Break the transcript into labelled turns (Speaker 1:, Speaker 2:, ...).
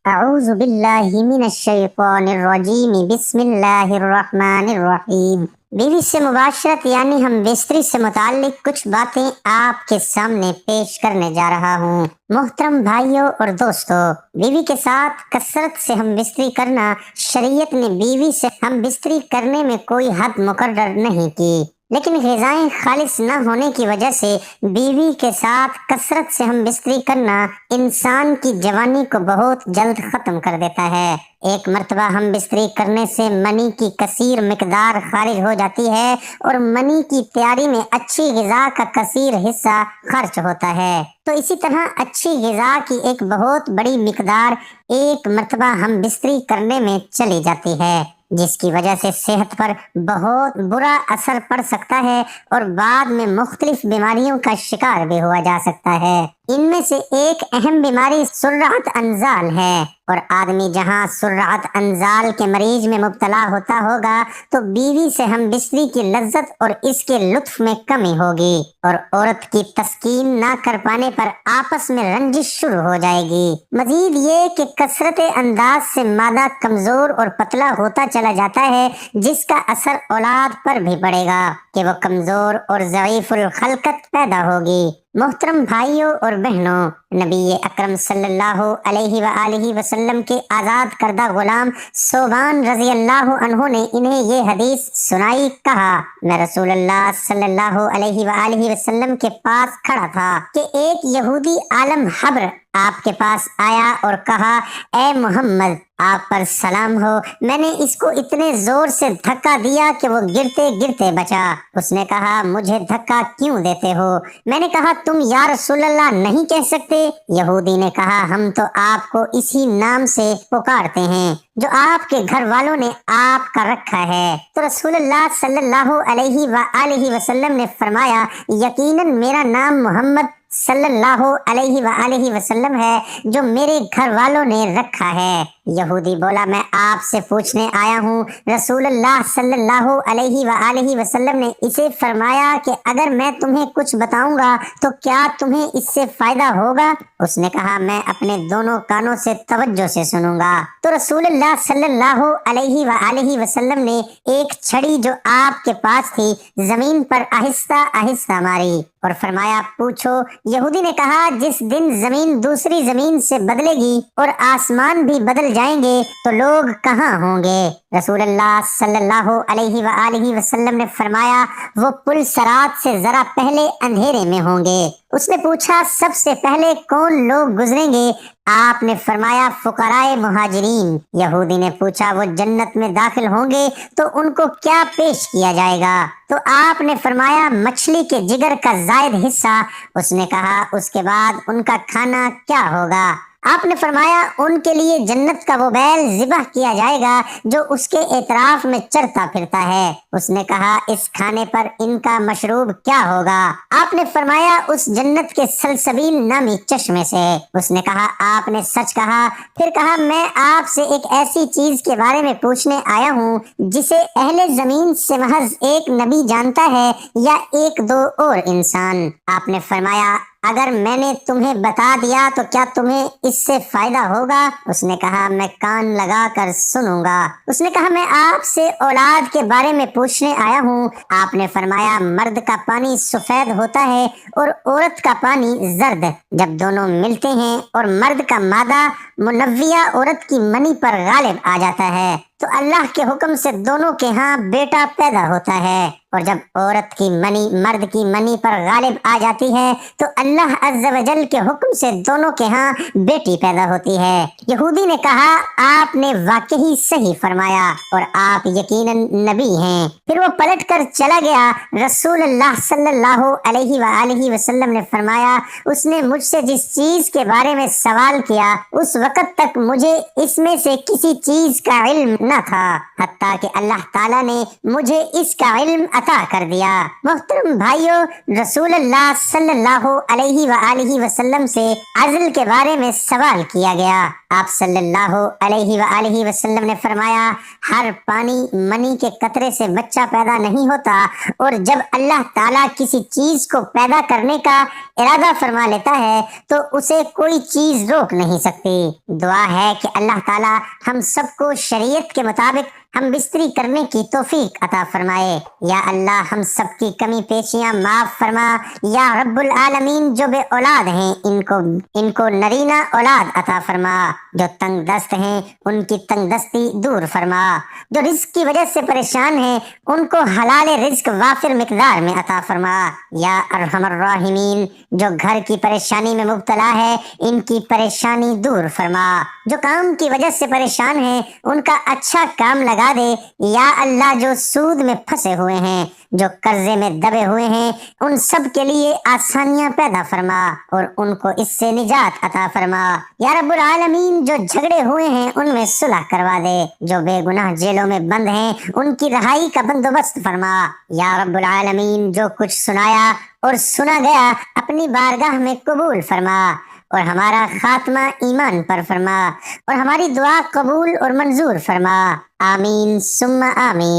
Speaker 1: اعوذ باللہ من الشیطان الرجیم بسم اللہ الرحمن الرحیم۔ بیوی سے مباشرت یعنی ہم بستری سے متعلق کچھ باتیں آپ کے سامنے پیش کرنے جا رہا ہوں۔ محترم بھائیوں اور دوستو، بیوی کے ساتھ کثرت سے ہم بستری کرنا، شریعت نے بیوی سے ہم بستری کرنے میں کوئی حد مقرر نہیں کی، لیکن غذائیں خالص نہ ہونے کی وجہ سے بیوی کے ساتھ کثرت سے ہم بستری کرنا انسان کی جوانی کو بہت جلد ختم کر دیتا ہے۔ ایک مرتبہ ہم بستری کرنے سے منی کی کثیر مقدار خارج ہو جاتی ہے اور منی کی تیاری میں اچھی غذا کا کثیر حصہ خرچ ہوتا ہے، تو اسی طرح اچھی غذا کی ایک بہت بڑی مقدار ایک مرتبہ ہم بستری کرنے میں چلی جاتی ہے، جس کی وجہ سے صحت پر بہت برا اثر پڑ سکتا ہے اور بعد میں مختلف بیماریوں کا شکار بھی ہوا جا سکتا ہے۔ ان میں سے ایک اہم بیماری سرعت انزال ہے، اور آدمی جہاں سرعت انزال کے مریض میں مبتلا ہوتا ہوگا تو بیوی سے ہم بستری کی لذت اور اس کے لطف میں کمی ہوگی، اور عورت کی تسکین نہ کر پانے پر آپس میں رنجش شروع ہو جائے گی۔ مزید یہ کہ کثرت انداز سے مادہ کمزور اور پتلا ہوتا چلا جاتا ہے، جس کا اثر اولاد پر بھی پڑے گا کہ وہ کمزور اور ضعیف الخلقت پیدا ہوگی۔ محترم بھائیوں اور بہنوں، نبی اکرم صلی اللہ علیہ وآلہ وسلم کے آزاد کردہ غلام ثوبان رضی اللہ عنہ نے انہیں یہ حدیث سنائی، کہا میں رسول اللہ صلی اللہ علیہ وآلہ وسلم کے پاس کھڑا تھا کہ ایک یہودی عالم حبر آپ کے پاس آیا اور کہا، اے محمد آپ پر سلام ہو، میں نے اس کو اتنے زور سے دھکا دیا کہ وہ گرتے گرتے بچا۔ اس نے کہا، مجھے دھکا کیوں دیتے ہو؟ میں نے کہا، تم یا رسول اللہ نہیں کہہ سکتے؟ یہودی نے کہا، ہم تو آپ کو اسی نام سے پکارتے ہیں جو آپ کے گھر والوں نے آپ کا رکھا ہے۔ تو رسول اللہ صلی اللہ علیہ وآلہ وسلم نے فرمایا، یقیناً میرا نام محمد صلی اللہ علیہ وآلہ وسلم ہے جو میرے گھر والوں نے رکھا ہے۔ یہودی بولا، میں آپ سے پوچھنے آیا ہوں، رسول اللہ صلی اللہ علیہ وآلہ وسلم نے اسے فرمایا کہ اگر میں تمہیں کچھ بتاؤں گا تو کیا تمہیں اس سے فائدہ ہوگا؟ اس نے کہا، میں اپنے دونوں کانوں سے توجہ سے سنوں گا۔ تو رسول اللہ صلی اللہ علیہ وآلہ وسلم نے ایک چھڑی جو آپ کے پاس تھی زمین پر آہستہ آہستہ ماری اور فرمایا، پوچھو۔ یہودی نے کہا، جس دن زمین دوسری زمین سے بدلے گی اور آسمان بھی بدل جائیں گے تو لوگ کہاں ہوں گے؟ رسول اللہ صلی اللہ علیہ وآلہ وسلم نے فرمایا، وہ پل صراط سے ذرا پہلے اندھیرے میں ہوں گے۔ اس نے پوچھا، سب سے پہلے کون لوگ گزریں گے؟ آپ نے فرمایا، فقراء مہاجرین۔ یہودی نے پوچھا، وہ جنت میں داخل ہوں گے تو ان کو کیا پیش کیا جائے گا؟ تو آپ نے فرمایا، مچھلی کے جگر کا زائد حصہ۔ اس نے کہا، اس کے بعد ان کا کھانا کیا ہوگا؟ آپ نے فرمایا، ان کے لیے جنت کا وہ بیل ذبح کیا جائے گا جو اس کے اطراف میں چرتا پھرتا ہے۔ اس نے کہا، اس کھانے پر ان کا مشروب کیا ہوگا؟ آپ نے فرمایا، اس جنت کے سلسبیل نامی چشمے سے۔ اس نے کہا، آپ نے سچ کہا۔ پھر کہا، میں آپ سے ایک ایسی چیز کے بارے میں پوچھنے آیا ہوں جسے اہل زمین سے محض ایک نبی جانتا ہے یا ایک دو اور انسان؟ آپ نے فرمایا، اگر میں نے تمہیں بتا دیا تو کیا تمہیں اس سے فائدہ ہوگا؟ اس نے کہا، میں کان لگا کر سنوں گا۔ اس نے کہا، میں آپ سے اولاد کے بارے میں پوچھنے آیا ہوں۔ آپ نے فرمایا، مرد کا پانی سفید ہوتا ہے اور عورت کا پانی زرد۔ جب دونوں ملتے ہیں اور مرد کا مادہ منویہ عورت کی منی پر غالب آ جاتا ہے تو اللہ کے حکم سے دونوں کے ہاں بیٹا پیدا ہوتا ہے، اور جب عورت کی منی مرد کی منی پر غالب آ جاتی ہے تو اللہ عز و جل کے حکم سے دونوں کے ہاں بیٹی پیدا ہوتی ہے۔ یہودی نے کہا، آپ نے واقعی صحیح فرمایا اور آپ یقیناً نبی ہیں۔ پھر وہ پلٹ کر چلا گیا۔ رسول اللہ صلی اللہ علیہ وآلہ وسلم نے فرمایا، اس نے مجھ سے جس چیز کے بارے میں سوال کیا اس وقت تک مجھے اس میں سے کسی چیز کا علم نہ تھا، حتیٰ کہ اللہ تعالیٰ نے مجھے اس کا علم عطا کر دیا۔ محترم بھائیوں، رسول اللہ صلی اللہ علیہ وآلہ وسلم سے عزل کے بارے میں سوال کیا گیا آپ صلی اللہ علیہ وآلہ وسلم نے فرمایا ہر پانی منی کے قطرے سے بچہ پیدا نہیں ہوتا، اور جب اللہ تعالیٰ کسی چیز کو پیدا کرنے کا ارادہ فرما لیتا ہے تو اسے کوئی چیز روک نہیں سکتی۔ دعا ہے کہ اللہ تعالیٰ ہم سب کو شریعت کے مطابق ہم بستری کرنے کی توفیق عطا فرمائے۔ یا اللہ ہم سب کی کمی پیشیاں معاف فرما۔ یا رب العالمین جو بے اولاد ہیں ان کو نرینہ اولاد عطا فرما، جو تنگ دست ہیں ان کی تنگ دستی دور فرما، جو رزق کی وجہ سے پریشان ہیں ان کو حلال رزق وافر مقدار میں عطا فرما۔ یا ارحم الراحمین جو گھر کی پریشانی میں مبتلا ہے ان کی پریشانی دور فرما، جو کام کی وجہ سے پریشان ہیں ان کا اچھا کام لگا دے۔ یا اللہ جو سود میں پھنسے ہوئے ہیں، جو قرضے میں دبے ہوئے ہیں، ان سب کے لیے آسانیاں پیدا فرما اور ان کو اس سے نجات عطا فرما۔ یا رب العالمین جو جھگڑے ہوئے ہیں ان میں صلح کروا دے، جو بے گناہ جیلوں میں بند ہیں ان کی رہائی کا بندوبست فرما۔ یا رب العالمین جو کچھ سنایا اور سنا گیا اپنی بارگاہ میں قبول فرما، اور ہمارا خاتمہ ایمان پر فرما، اور ہماری دعا قبول اور منظور فرما۔ آمین ثم آمین۔